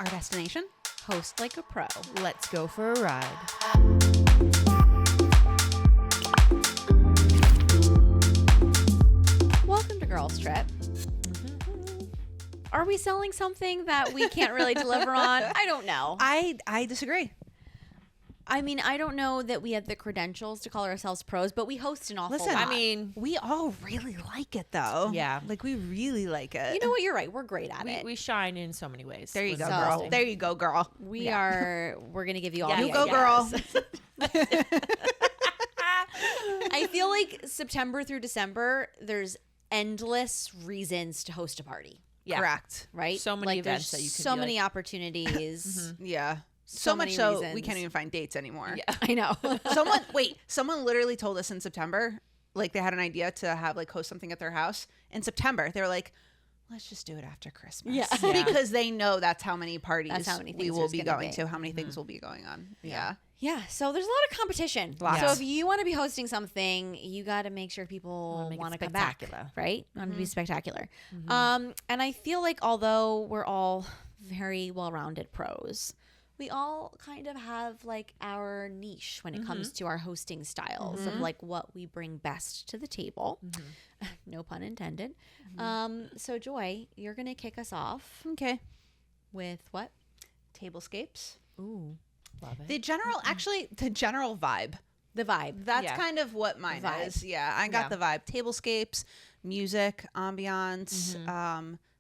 Our destination? Host like a pro. Let's go for a ride. Welcome to Girls Trip. Are we selling something that we can't really deliver on? I don't know. I disagree. I mean, I don't know that we have the credentials to call ourselves pros, but we host an awful Listen, lot. I mean, We all really like it, though. Yeah. Like, we really like it. you know what? You're right. We're great at it. we shine in so many ways. There you with go, So- girl. hosting. There you go, girl. We're going to give you all Yeah, the You go, ideas. girl. I feel like September through December, there's endless reasons to host a party, Yeah. Correct. right? So many like, events there's that you could so be many like- opportunities. Yeah. So So much many so we reasons. can't even find dates anymore. Yeah. I know. Someone literally told us in September, like they had an idea to have like host something at their house in September. They were like, let's just do it after Christmas. Yeah. Yeah. Because they know that's how many parties That's how many we things will there's be gonna going be. to, how many things will be going on. Yeah. Yeah, so there's a lot of competition. Lots. So if you want to be hosting something, you got to make sure Wanna people make it want to come back, spectacular. right? Want to be spectacular. And I feel like although we're all very well-rounded pros, we all kind of have like our niche when it comes to our hosting styles of like what we bring best to the table. No pun intended. So Joy, you're going to kick us off Okay. with what? Tablescapes. Ooh, love it. The general vibe. The vibe. That's Yeah. kind of what mine Vibe. is. Yeah, I got Yeah. the vibe. Tablescapes, music, ambiance,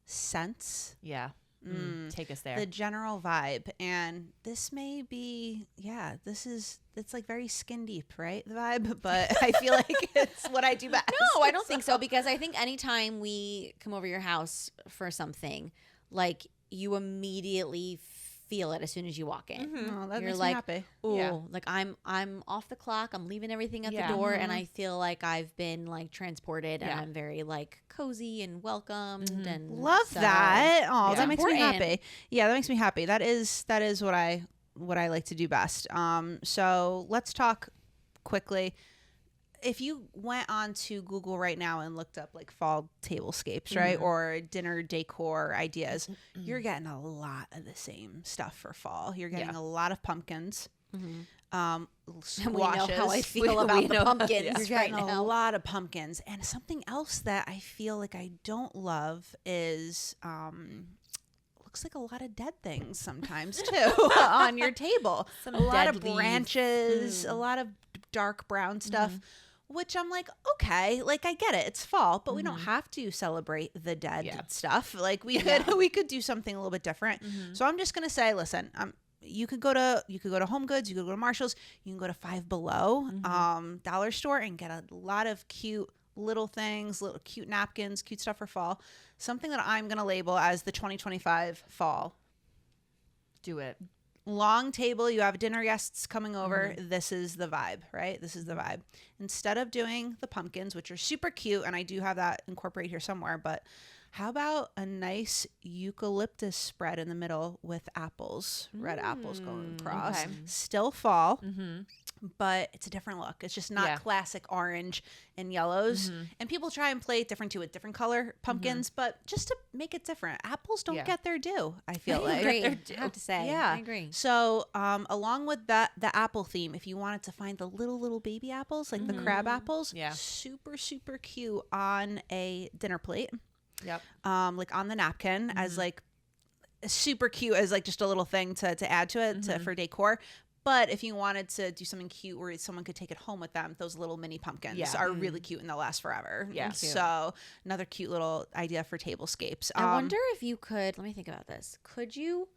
scents. Yeah. Take us there. The general vibe. And this may be, it's like very skin deep, right? The vibe, but I feel like it's what I do best. No, I don't think so, because I think anytime we come over your house for something, like you immediately feel it as soon as you walk in. Oh, that You're makes like, me happy. ooh, Yeah. like I'm off the clock. I'm leaving everything at Yeah. the door, and I feel like I've been like transported, and Yeah. I'm very like cozy and welcomed and Love so- that. Oh, Yeah. that makes me Important. happy. Yeah, that makes me happy. That is what I like to do best. So let's talk quickly. If you went on to Google right now and looked up like fall tablescapes, right, or dinner decor ideas, you're getting a lot of the same stuff for fall. You're getting Yeah. a lot of pumpkins, And we squashes. know how I feel about the pumpkins You're right getting a now. lot of pumpkins. And something else that I feel like I don't love is looks like a lot of dead things sometimes too on your table. Some a lot dead of leaves. branches, a lot of dark brown stuff. Which I'm like, okay, like I get it, it's fall, but we don't have to celebrate the dead Yeah. stuff. Like we could do something a little bit different. So I'm just gonna say, listen, you could go to Home Goods, you could go to Marshall's, you can go to Five Below, dollar store, and get a lot of cute little things, little cute napkins, cute stuff for fall. Something that I'm gonna label as the 2025 fall. Do it. Long table, you have dinner guests coming over. This is the vibe, right? This is the vibe. Instead of doing the pumpkins, which are super cute, and I do have that incorporated here somewhere, but how about a nice eucalyptus spread in the middle with apples, red apples going across? okay. Still fall, but it's a different look. It's just not Yeah. classic orange and yellows. And people try and play it different too with different color pumpkins, but just to make it different, apples don't Yeah. get their due, I feel I like. agree. They're I have to say, Yeah. I agree. So, along with that, the apple theme, if you wanted to find the little baby apples, like the crab apples, Yeah. super cute on a dinner plate, Yep. like on the napkin as like super cute as like just a little thing to add to it for decor. But if you wanted to do something cute where someone could take it home with them, those little mini pumpkins Yeah. are really cute and they'll last forever. Yeah. So another cute little idea for tablescapes. I wonder if you could, let me think about this. Could you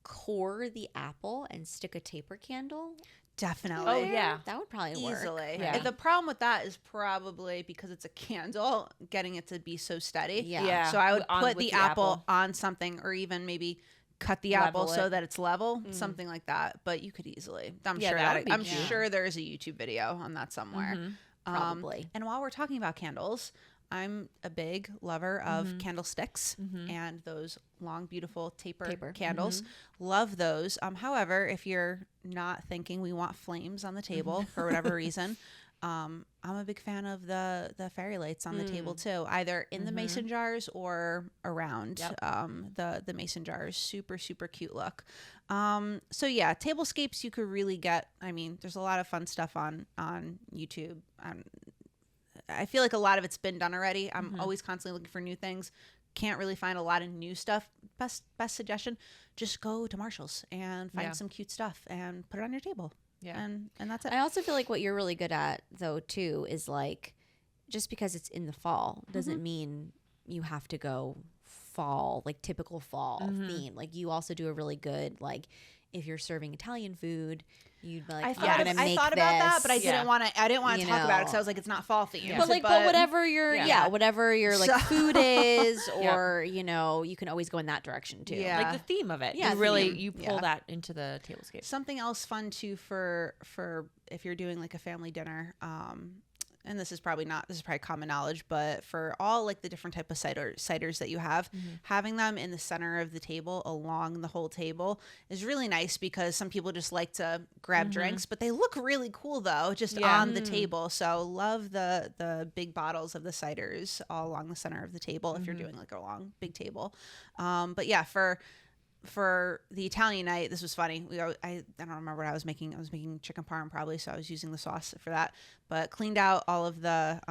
core the apple and stick a taper candle? Definitely. Oh, yeah. That would probably work. Easily. Yeah. The problem with that is probably because it's a candle, getting it to be so steady. Yeah. Yeah. So I would On put with the the apple apple. on something, or even maybe cut the Level apple so it. that it's level, something like that. But you could easily. I'm Yeah, sure that would be I'm cute. sure there's a YouTube video on that somewhere. Probably. And while we're talking about candles, I'm a big lover of candlesticks and those long, beautiful taper. Candles. Love those. However, if you're not thinking we want flames on the table for whatever reason, I'm a big fan of the fairy lights on the table too, either in the mason jars or around the mason jars. Super, super cute look. So yeah, tablescapes you could really get. I mean, there's a lot of fun stuff on YouTube. I feel like a lot of it's been done already. I'm always constantly looking for new things. Can't really find a lot of new stuff. Best suggestion, just go to Marshall's and find some cute stuff and put it on your table. Yeah. And that's it. I also feel like what you're really good at though too is like, just because it's in the fall doesn't mean you have to go fall, like typical fall theme. Like you also do a really good, like if you're serving Italian food, you'd be like, I thought about that, but I didn't want to. I didn't want to talk about it because I was like, it's not fall themed. Yeah. But whatever your whatever your like food is, or you know, you can always go in that direction too. Yeah. Like the theme of it. Yeah, You pull that into the tablescape. Something else fun too for if you're doing like a family dinner. And this is probably common knowledge, but for all like the different type of ciders that you have, having them in the center of the table along the whole table is really nice, because some people just like to grab drinks, but they look really cool though, just on the table. So love the big bottles of the ciders all along the center of the table if you're doing like a long big table. But yeah, for the Italian night, this was funny. I don't remember what I was making. I was making chicken parm probably, so I was using the sauce for that. But cleaned out all of the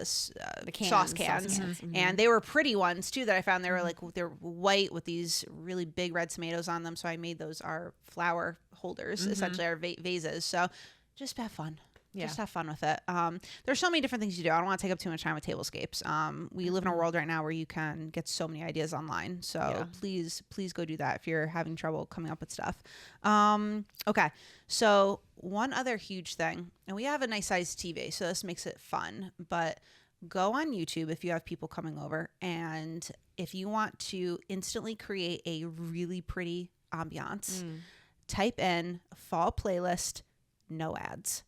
sauce cans, and they were pretty ones too that I found. They were like they're white with these really big red tomatoes on them. So I made those our flower holders, essentially our vases. So just have fun. Yeah. Just have fun with it. There's so many different things you do. I don't want to take up too much time with tablescapes. We live in a world right now where you can get so many ideas online. So please go do that if you're having trouble coming up with stuff. Okay. So one other huge thing, and we have a nice sized TV, so this makes it fun, but go on YouTube if you have people coming over, and if you want to instantly create a really pretty ambiance, type in fall playlist, no ads.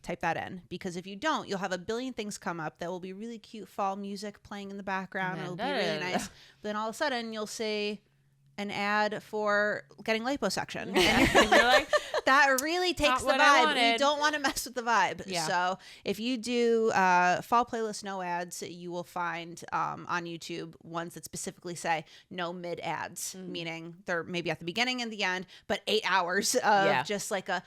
Type that in, because if you don't, you'll have a billion things come up that will be really cute fall music playing in the background. It'll be really nice. But then all of a sudden you'll see an ad for getting liposuction. And you're like, that really takes the vibe. We don't want to mess with the vibe. Yeah. So if you do fall playlist no ads, you will find on YouTube ones that specifically say no mid ads, meaning they're maybe at the beginning and the end, but 8 hours of just like a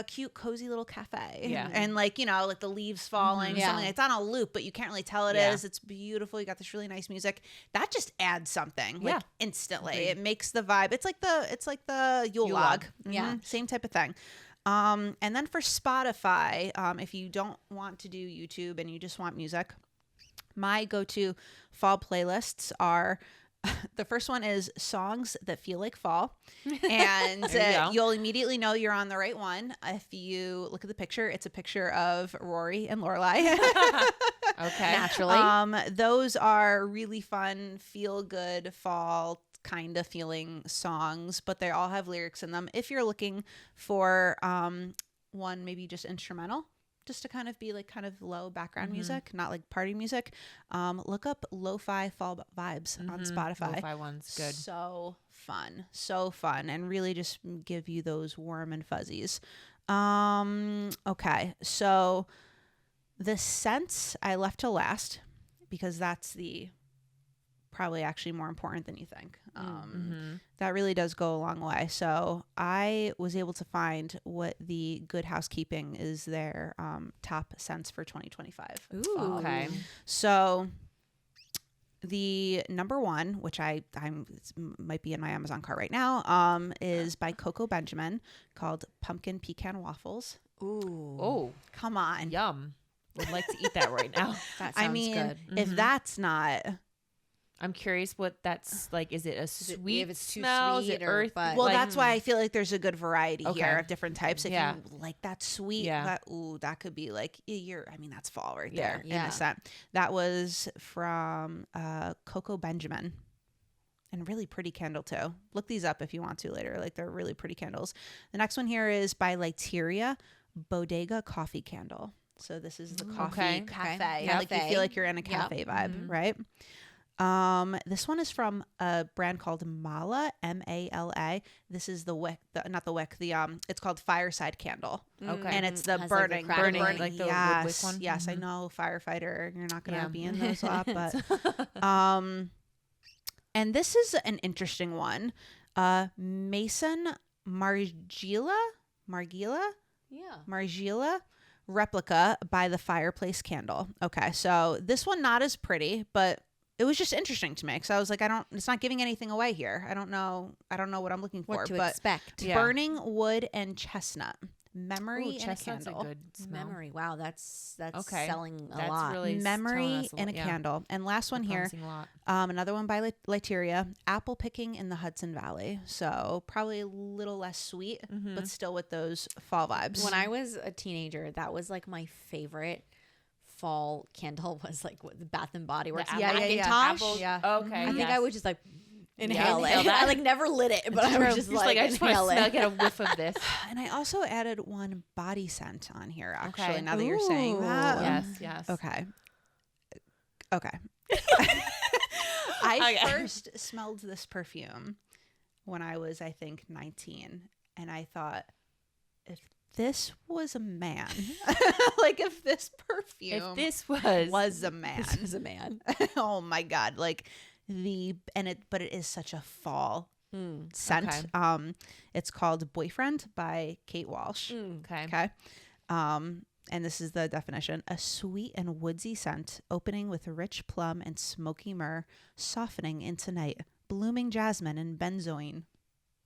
cute cozy little cafe, and like, you know, like the leaves falling, something. It's on a loop, but you can't really tell it is. It's beautiful. You got this really nice music that just adds something like instantly. It makes the vibe. It's like the Yule log. Same type of thing. And then for Spotify, if you don't want to do YouTube and you just want music, my go-to fall playlists are the first one is songs that feel like fall, and you'll immediately know you're on the right one if you look at the picture. It's a picture of Rory and Lorelai. Okay, naturally. Those are really fun, feel good fall kind of feeling songs, but they all have lyrics in them. If you're looking for one maybe just instrumental, just to kind of be like kind of low background music, not like party music, look up lo-fi fall vibes on Spotify. Lo-fi one's good. So fun, and really just give you those warm and fuzzies. Okay, so the scents I left to last, because that's the probably actually more important than you think. That really does go a long way. So I was able to find what the Good Housekeeping is their top scents for 2025. Ooh. Okay. So the number one, which I'm might be in my Amazon cart right now, is by Coco Benjamin, called Pumpkin Pecan Waffles. Ooh. Oh, come on. Yum. Would like to eat that right now. That sounds good. If that's not... I'm curious what that's like. Is it a sweet if it's too smell? sweet Is it or earthy? but- Well, Like, that's why I feel like there's a good variety here of different types. If Yeah. you like that sweet, that could be like that's fall right there in the scent. That was from Coco Benjamin, and really pretty candle too. Look these up if you want to later. Like, they're really pretty candles. The next one here is by Literia, Bodega Coffee Candle. So this is the coffee cafe. Like, you feel like you're in a cafe vibe, right? This one is from a brand called Mala, Mala. This is the wick, not the wick. It's called Fireside Candle. Okay. And it's the Has, like, a burning, crackling. like the yes, wood wick one? yes. I know, firefighter. You're not gonna Yeah. be in those a lot, but and this is an interesting one. Mason Margila Yeah. replica by the fireplace candle. Okay, so this one not as pretty, but it was just interesting to me because I was like, it's not giving anything away here. I don't know what I'm looking for. What to but expect. Yeah. burning wood and chestnut, memory Ooh, in a chestnut's candle. a good smell. Memory. Wow, that's Okay. selling a That's lot. really telling Memory us in a yeah. candle. And last one here, Promising a lot. another one by Literia, apple picking in the Hudson Valley. So probably a little less sweet, but still with those fall vibes. When I was a teenager, that was like my favorite fall candle was like the Bath and Body Works. apple- Yeah, yeah, yeah. Macintosh. Apple- Yeah. Okay. I think yes. I would just like inhale inhale it. that. I like never lit it, but I True. was just You're like, I just want to inhale smell, it. get a whiff of this. And I also added one body scent on here, actually, Okay. now that you're saying that. Yes, yes. Okay. I Okay. first smelled this perfume when I was, I think, 19. And I thought, if this was a man, like if this perfume If this was a man, This is a man. oh my God. Like but it is such a fall scent. Okay. It's called Boyfriend by Kate Walsh. Okay. Okay. And this is the definition: a sweet and woodsy scent, opening with rich plum and smoky myrrh, softening into night, blooming jasmine and benzoin.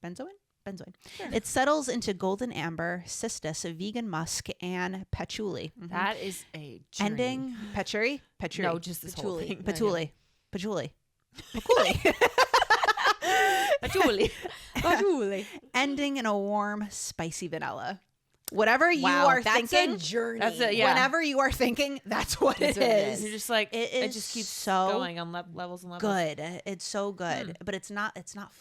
Benzoin? Benzoin. Sure. It settles into golden amber, cistus, vegan musk, and patchouli. That is a journey. Ending patchouli. No, just this whole Patchouli. thing. Patchouli. Patchouli. Patchouli. Patchouli. Patchouli. Ending in a warm, spicy vanilla. Whatever you Wow, are that's thinking, a journey. That's a- yeah. whenever you are thinking, that's what That's it what it is. You're just like It it is just keeps so going on levels and levels. Good. It's so good, but it's not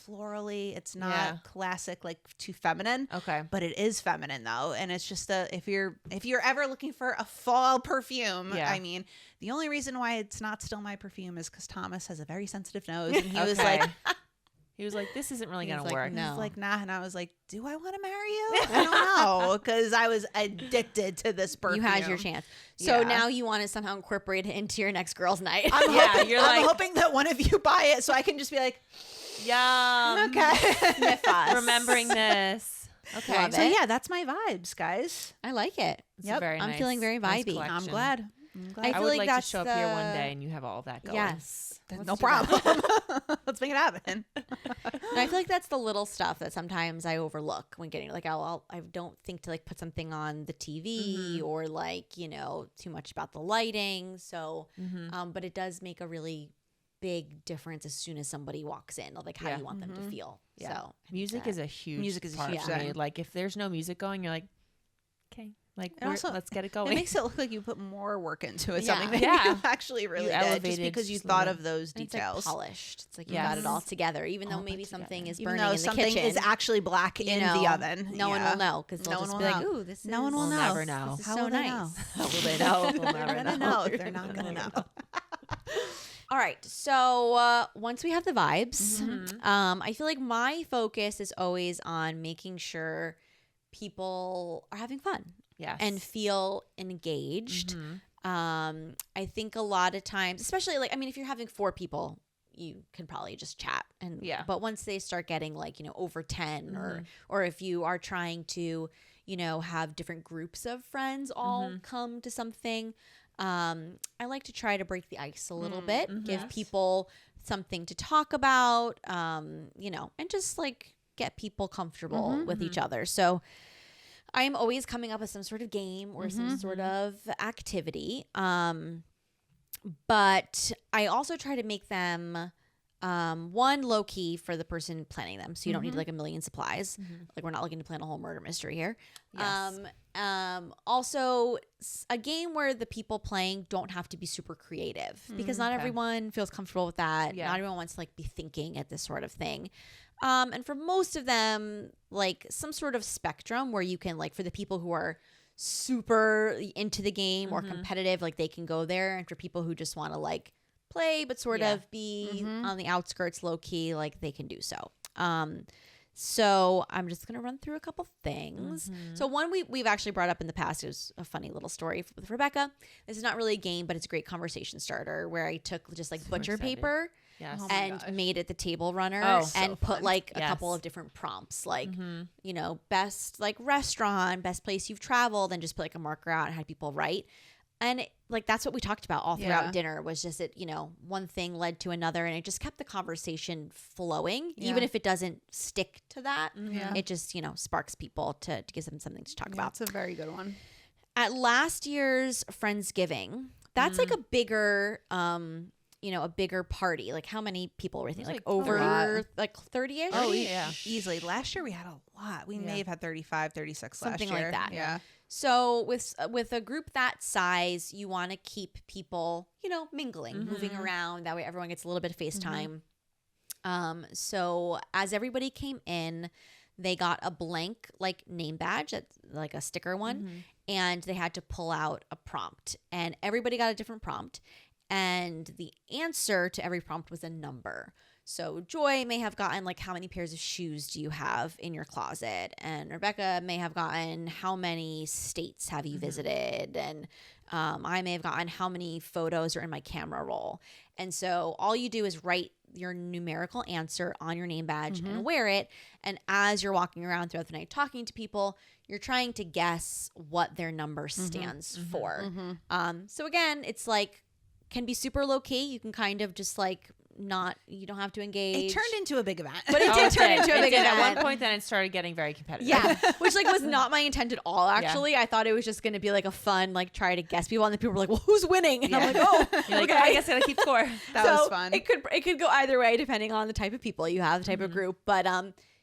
florally. It's not Yeah. classic, like too feminine. Okay. But it is feminine though, and it's just if you're ever looking for a fall perfume, Yeah. I mean, the only reason why it's not still my perfume is because Thomas has a very sensitive nose, and he was Okay. like, He was like, "This isn't really He was gonna like, work." no. he's like, nah, and I was like, do I want to marry you? I don't know, because I was addicted to this perfume. You had your chance. So Yeah. now you want to somehow incorporate it into your next girls' night. I'm Yeah, hoping, you're I'm like- hoping that one of you buy it so I can just be like, Yum. okay. Sniff us. Remembering this. Okay. Love So it. yeah, that's my vibes, guys. I like it. It's a Yep. very I'm nice- feeling very nice vibey. collection. I'm glad. I I feel would like like that's to show up here one the- day and you have all that going. Yes. No Let's do that. problem. Let's make it happen. And I feel like that's the little stuff that sometimes I overlook when getting like I don't think to like put something on the TV or like too much about the lighting. So, but it does make a really big difference as soon as somebody walks in, like how Yeah. you want them to feel. Yeah. So I think Music that- is a huge Music is a part huge for me. thing. Like if there's no music going, you're like, okay, like And also, let's get it It going. makes it look like you put more work into it. Yeah. Something that Yeah. you actually really did, just elevated because you just a thought little of those and it's like details. polished. It's like you got it Yes. all together, even though All maybe put something together. is Even burning though in the something kitchen. is actually black in the oven. No one Yeah. will know because they'll No just one be will like, know. "Ooh, this No is one will We'll know. never know. This is How so will they nice." know? How will they know? We'll They're never gonna know. They're not gonna know. All right. So once we have the vibes, I feel like my focus is always on making sure people are having fun Yes. and feel engaged. I think a lot of times, especially like, I mean, if you're having 4 people, you can probably just chat. Yeah. But once they start getting like, over 10 or if you are trying to, have different groups of friends all come to something, I like to try to break the ice a little bit, give people something to talk about, and just like get people comfortable with each other. So I am always coming up with some sort of game or some sort of activity. But I also try to make them one, low key for the person planning them, so you don't need like a million supplies. Like we're not looking to plan a whole murder mystery here. Yes. Also a game where the people playing don't have to be super creative because not everyone feels comfortable with that. Yeah. Not everyone wants to like be thinking at this sort of thing. And for most of them, like some sort of spectrum where you can like, for the people who are super into the game or competitive, like they can go there, and for people who just want to like play, but sort Yeah. of be on the outskirts, low key, like they can do so. So I'm just going to run through a couple things. So one we've actually brought up in the past. It was a funny little story with Rebecca. This is not really a game, but it's a great conversation starter where I took just like butcher excited. paper Yes. Oh my and gosh. made it the table runner Oh, and so put fun. like a Yes. couple of different prompts, like, you know, best like restaurant, best place you've traveled, and just put like a marker out and had people write. And like that's what we talked about all throughout Yeah. dinner was just it, you know, one thing led to another and it just kept the conversation flowing. Yeah. Even if it doesn't stick to that, Yeah. it just, you know, sparks people to give them something to talk about. That's a very good one. At last year's Friendsgiving, that's like a bigger you know, a bigger party. Like how many people were we thinking? Like like over 30. like 30-ish? Oh, yeah. easily. Last year we had a lot. We may have had 35, 36 Something last like year. that. Yeah. So with a group that size, you want to keep people, you know, mingling, moving around. That way everyone gets a little bit of FaceTime. So as everybody came in, they got a blank like name badge, that's like a sticker one, and they had to pull out a prompt. And everybody got a different prompt. And the answer to every prompt was a number. So Joy may have gotten like, how many pairs of shoes do you have in your closet? And Rebecca may have gotten, how many states have you visited? And I may have gotten, how many photos are in my camera roll? And so all you do is write your numerical answer on your name badge and wear it. And as you're walking around throughout the night talking to people, you're trying to guess what their number stands for. So again, it's like, can be super low key. You can kind of just like you don't have to engage. It turned into a big event. But it Oh, did turn into a It big did. event. At one point, then it started getting very competitive. Yeah, which like was not my intent at all. Actually, I thought it was just going to be like a fun like try to guess people, and the people were like, "Well, who's winning?" And I'm like, "Oh, You're like, okay." I guess I gotta keep score. That So was fun. It could go either way depending on the type of people you have, the type of group. But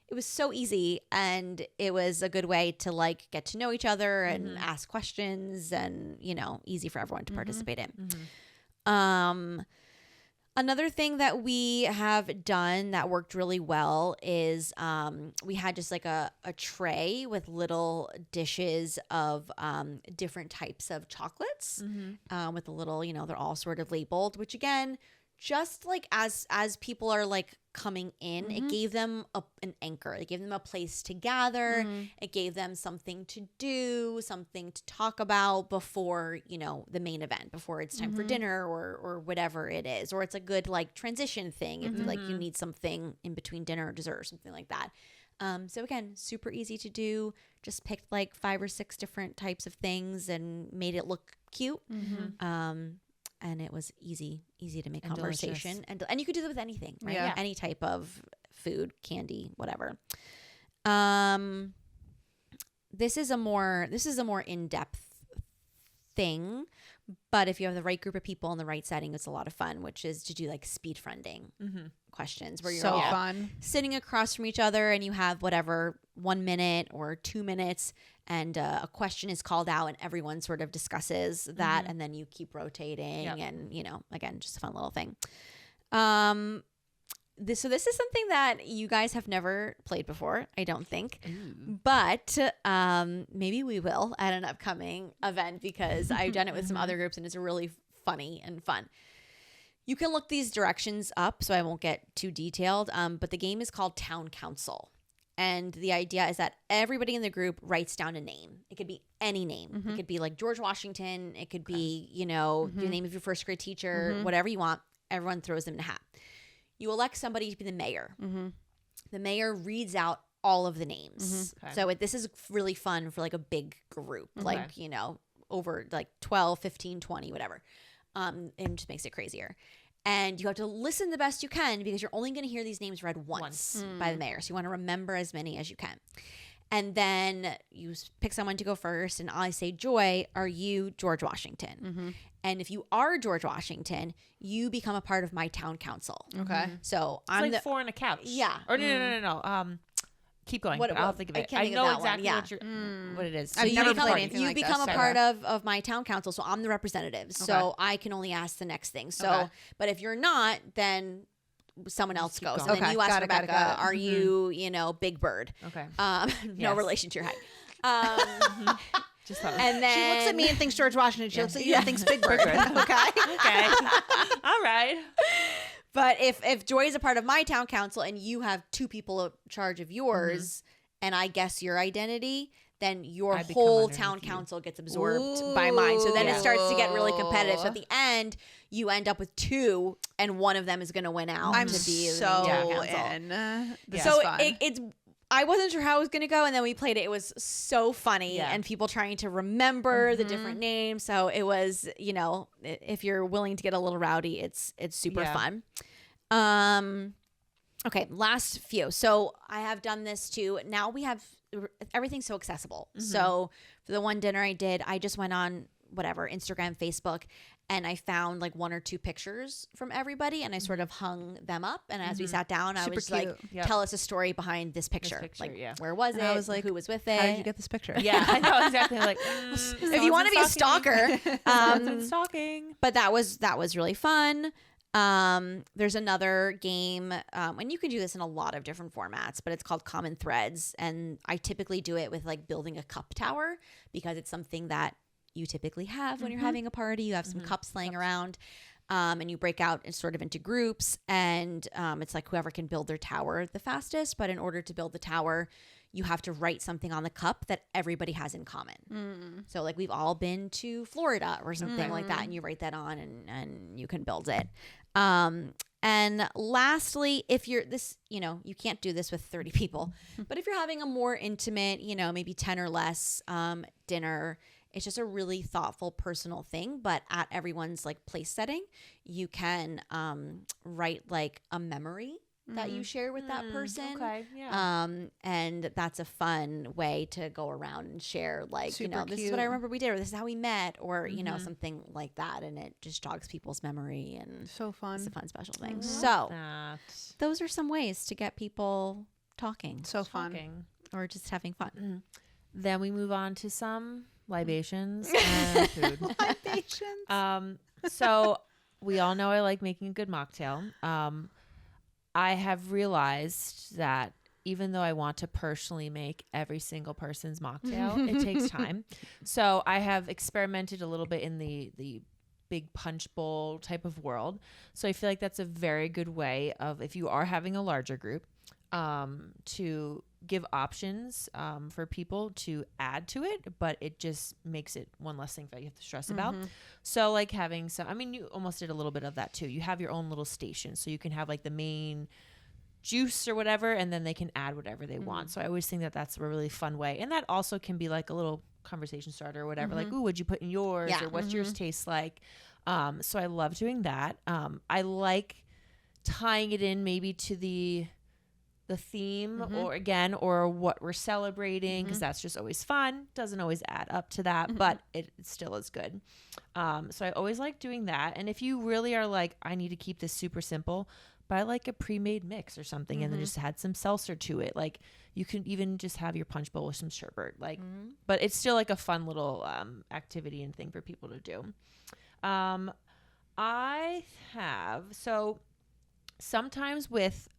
it was so easy, and it was a good way to like get to know each other and ask questions, and you know, easy for everyone to participate in. Another thing that we have done that worked really well is we had just like a tray with little dishes of different types of chocolates with a little, you know, they're all sort of labeled, which again, just like as people are like coming in, it gave them an anchor. It gave them a place to gather. It gave them something to do, something to talk about before, you know, the main event, before it's time for dinner or whatever it is. Or it's a good like transition thing if like you need something in between dinner or dessert or something like that. So again, super easy to do. Just picked like 5 or 6 different types of things and made it look cute. And it was easy to make And conversation. And you could do that with anything, right? Yeah. Any type of food, candy, whatever. This is a more in-depth thing, but if you have the right group of people in the right setting, it's a lot of fun, which is to do like speed friending questions where you're so all fun. sitting across from each other and you have whatever 1 minute or 2 minutes and a question is called out and everyone sort of discusses that and then you keep rotating and, you know, again, just a fun little thing. This is something that you guys have never played before, I don't think, but maybe we will at an upcoming event because I've done it with some other groups and it's really funny and fun. You can look these directions up, so I won't get too detailed, but the game is called Town Council. And the idea is that everybody in the group writes down a name. It could be any name. It could be like George Washington. It could be, you know, the name of your first grade teacher, whatever you want. Everyone throws them in a hat. You elect somebody to be the mayor. The mayor reads out all of the names. Okay. So this is really fun for like a big group, like, you know, over like 12, 15, 20, whatever. And just makes it crazier. And you have to listen the best you can because you're only going to hear these names read once by the mayor. So you want to remember as many as you can. And then you pick someone to go first. And I say, Joy, are you George Washington? And if you are George Washington, you become a part of my town council. Okay. So It's I'm like 4 on a couch. Yeah. Or no. Keep going. What- but I'll what- think of I it. can't I think of know that one. exactly Yeah. what what it is. I've you never become, played anything you like become this, a so- part of my town council. So I'm the representative. So I can only ask the next thing. So, Okay. but if you're not, then someone else keep goes. going. And then Okay, you ask got it, got Rebecca, it, got it. are you, you know, Big Bird? Okay. No Yes. relation to your height. Just thought. And then She looks at me and thinks George Washington. She looks at you and thinks Big Bird. Okay. Okay. All right. But if Joy is a part of my town council and you have 2 people in charge of yours, and I guess your identity, then your I become whole underneath town you. council gets absorbed by mine. So then it starts to get really competitive. So at Ooh. the end, you end up with 2, and one of them is going to win out I'm to be the so town council. in. This So is fun. it's. I wasn't sure how it was going to go, and then we played it. It was so funny, Yeah. and people trying to remember the different names. So it was, if you're willing to get a little rowdy, it's super Yeah. fun. Okay, last few. So I have done this too. Now we have everything's so accessible. So for the one dinner I did, I just went on whatever, Instagram, Facebook, and I found like 1 or 2 pictures from everybody, and I sort of hung them up. And as we sat down, I Super was cute. like, Yep. tell us a story behind this picture. picture, Like, yeah. where was it? And I was like, who was with it? How did you get this picture? Yeah, I know exactly. Like, If you want to be a stalker, stalking. but that was really fun. There's another game, and you can do this in a lot of different formats, but it's called Common Threads, and I typically do it with like building a cup tower because it's something that you typically have when you're having a party. You have some cups laying around, and you break out sort of into groups, and it's like whoever can build their tower the fastest. But in order to build the tower, you have to write something on the cup that everybody has in common. So like we've all been to Florida or something like that, and you write that on, and you can build it. And lastly, if you're this, you can't do this with 30 people, but if you're having a more intimate, maybe 10 or less dinner, it's just a really thoughtful, personal thing. But at everyone's like place setting, you can write like a memory that you share with that person. Okay, yeah. And that's a fun way to go around and share, like, Super this is cute. what I remember we did, or this is how we met, or, something like that. And it just jogs people's memory, and So fun. it's a fun, special thing. So That. those are some ways to get people talking So fun. Stalking. or just having fun. Then we move on to some libations and food. Libations. So we all know I like making a good mocktail. I have realized that even though I want to personally make every single person's mocktail, it takes time. So I have experimented a little bit in the big punch bowl type of world. So I feel like that's a very good way of, if you are having a larger group, to give options for people to add to it, but it just makes it one less thing that you have to stress about. So like having some, I mean, you almost did a little bit of that too. You have your own little station, so you can have like the main juice or whatever, and then they can add whatever they want. So I always think that that's a really fun way, and that also can be like a little conversation starter or whatever. Like, ooh, what'd you put in yours, Yeah. or what's yours taste like? So I love doing that. I like tying it in maybe to the theme or what we're celebrating, because that's just always fun. Doesn't always add up to that, but it still is good. So I always like doing that. And if you really are like, I need to keep this super simple, buy like a pre-made mix or something, and then just add some seltzer to it. Like you can even just have your punch bowl with some sherbet, like, but it's still like a fun little activity and thing for people to do. I have, so sometimes with,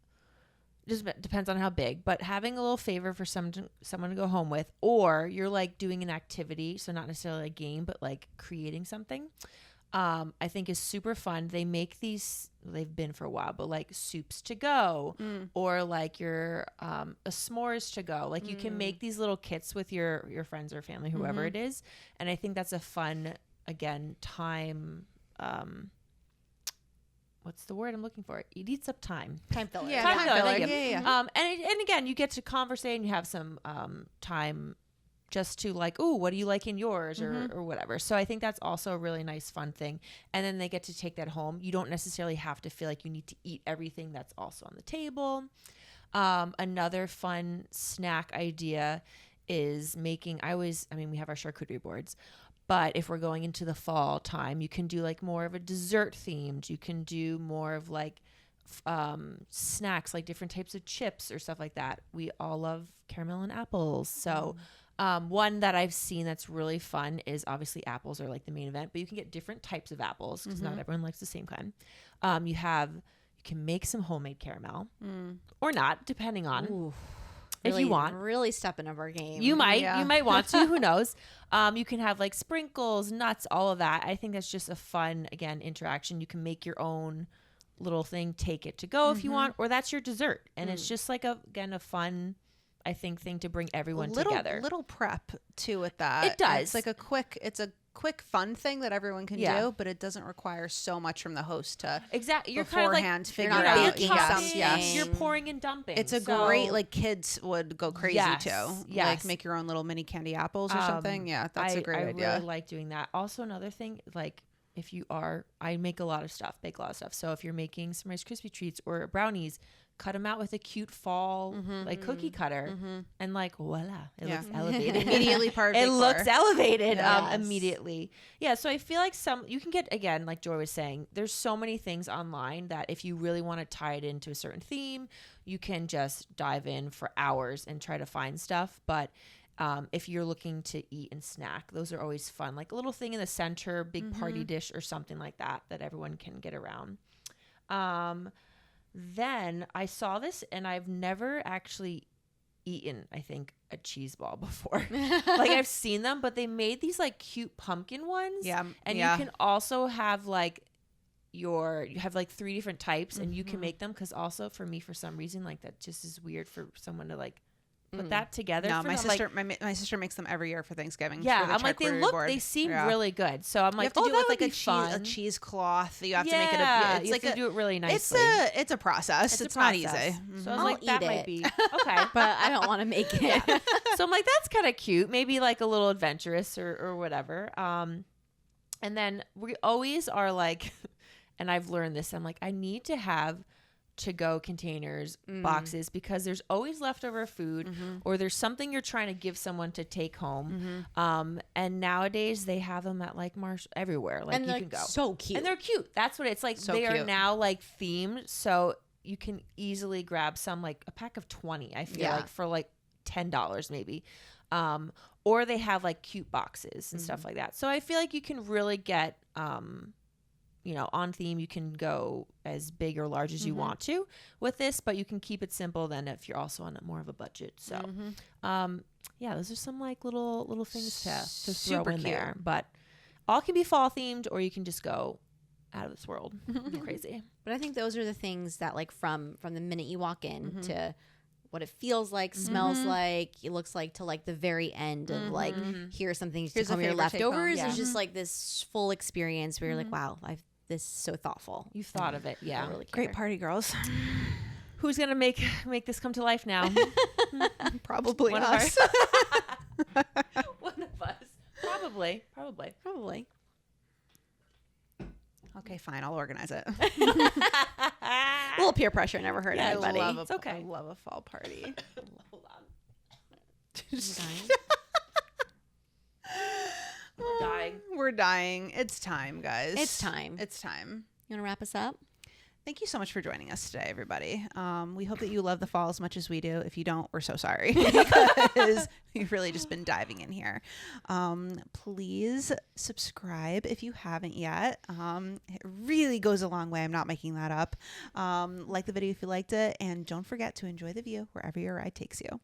just depends on how big, but having a little favor for someone to go home with, or you're like doing an activity, so not necessarily a game, but like creating something, I think is super fun. They make these, they've been for a while, but like soups to go, or like your a s'mores to go. Like you can make these little kits with your friends or family, whoever it is, and I think that's a fun, again, time. What's the word I'm looking for? It eats up time. Time filler. Yeah, Time filler, filler. thank you. Yeah. And again, you get to conversate and you have some time just to like, ooh, what do you like in yours, or whatever. So I think that's also a really nice, fun thing. And then they get to take that home. You don't necessarily have to feel like you need to eat everything that's also on the table. Another fun snack idea is making, we have our charcuterie boards, but if we're going into the fall time, you can do like more of a dessert themed. You can do more of like snacks, like different types of chips or stuff like that. We all love caramel and apples. So one that I've seen that's really fun is, obviously apples are like the main event, but you can get different types of apples because not everyone likes the same kind. You can make some homemade caramel or not, depending on. if you want. really stepping up our game. You might want to, who knows? You can have like sprinkles, nuts, all of that. I think that's just a fun, again, interaction. You can make your own little thing, take it to go if you want, or that's your dessert. And it's just like a fun, I think, thing to bring everyone together. Little prep too with that. It does. It's like a quick fun thing that everyone can do, but it doesn't require so much from the host to exactly. You're beforehand kind of like figure not out. baking something. Yes. You're pouring and dumping. It's a great, like, kids would go crazy too. Yes. Like make your own little mini candy apples or something. Yeah, that's a great idea. I really like doing that. Also, another thing, like if you are, I make a lot of stuff, bake a lot of stuff. So if you're making some Rice Krispie treats or brownies, cut them out with a cute fall like cookie cutter, and like voila, it looks elevated. Immediately part of it decor. looks elevated Yes. immediately. Yeah, so I feel like you can get, again, like Joy was saying, there's so many things online that if you really want to tie it into a certain theme, you can just dive in for hours and try to find stuff. But if you're looking to eat and snack, those are always fun. Like a little thing in the center, big party dish or something like that everyone can get around. Then I saw this, and I've never actually eaten, I think, a cheese ball before. Like I've seen them, but they made these like cute pumpkin ones. Yeah. And you can also have like you have like 3 different types, and you can make them, because also for me, for some reason, like that just is weird for someone to like put that together. No, for my them. sister, my sister makes them every year for Thanksgiving. Yeah, for the I'm like, they seem really good. So I'm You like, have to do it with like fun. a cheesecloth. You have to yeah, make it a. It's you like have to do it really nicely. It's a process. It's not easy. So I was I'll like, that eat might it. be okay. but I don't want to make it. So I'm like, that's kind of cute. Maybe like a little adventurous or whatever. And then we always are like, and I've learned this, I'm like, I need to have to-go containers, boxes, because there's always leftover food, or there's something you're trying to give someone to take home. And nowadays they have them at like everywhere. Like And you they're can go. so cute. And they're cute. That's what it's like. So they are cute. now like themed, so you can easily grab some, like a pack of 20, I feel like, for like $10 maybe. Or they have like cute boxes and stuff like that. So I feel like you can really get on theme. You can go as big or large as you want to with this, but you can keep it simple then if you're also on more of a budget. So those are some like little things to throw in there. But all can be fall themed, or you can just go out of this world. Crazy. But I think those are the things that, like, from the minute you walk in to what it feels like, smells like, it looks like, to like the very end of like, here's some things to Here's a come your favorite take home. leftovers. Yeah. It's just like this full experience where you're like, wow, this is so thoughtful. You've thought of it. Yeah. I really care. Great party, girls. Who's gonna make this come to life now? Probably One us. One of us. Probably. Probably. Okay, fine. I'll organize it. A little peer pressure never hurt anybody. It's okay. I love a fall party. Hold on. Dying. Dying. We're dying. It's time, guys. It's time. It's time. You want to wrap us up? Thank you so much for joining us today, everybody. We hope that you love the fall as much as we do. If you don't, we're so sorry, because we've really just been diving in here. Please subscribe if you haven't yet. It really goes a long way. I'm not making that up. Like the video if you liked it, and don't forget to enjoy the view wherever your ride takes you.